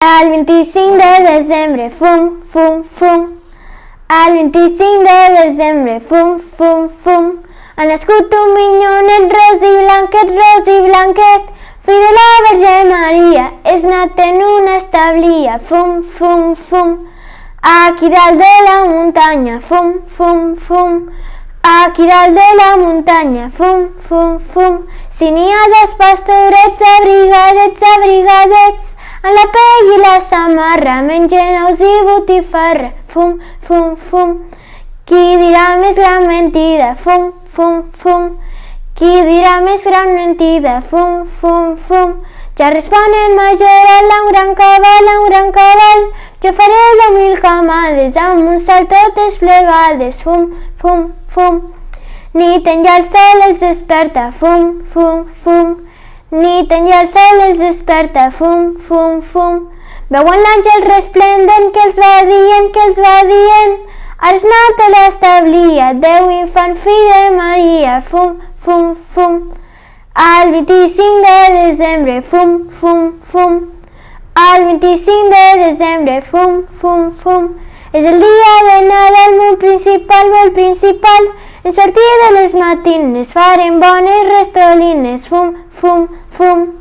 El 25 de desembre, fum, fum, fum. El 25 de desembre, fum, fum, fum. Ha nascut un minyonet ros i blanquet, fill de la Verge Maria, és nat en una establia, fum, fum, fum. Aquí dalt de la muntanya, fum, fum, fum. Aquí dalt de la muntanya, fum, fum, fum. Si n'hi ha dos pastorets abrigadets, en la pell i la samarra, mengen ous i botifarra, fum, fum, fum. Qui dirà més gran mentida, fum, fum, fum. Qui dirà més gran mentida, fum, fum, fum. Ja respon el majoral, un gran cabal, jo faré 10.000 camades, amb un salt totes plegades, fum, fum, fum. Nit enllà el sol els desperta, fum, fum, fum. Nit enllà el sol els desperta, fum, fum, fum. Veuen l'àngel resplendent que els va dient, ara és nat a l'establia, Déu infant fill de Maria, fum, fum, fum. El 25 de desembre, fum, fum, fum. El 25 de desembre, fum, fum, fum. És el dia de Nadal, molt principal. En sortir de les matines farem bones restolines, fum, fum, fum.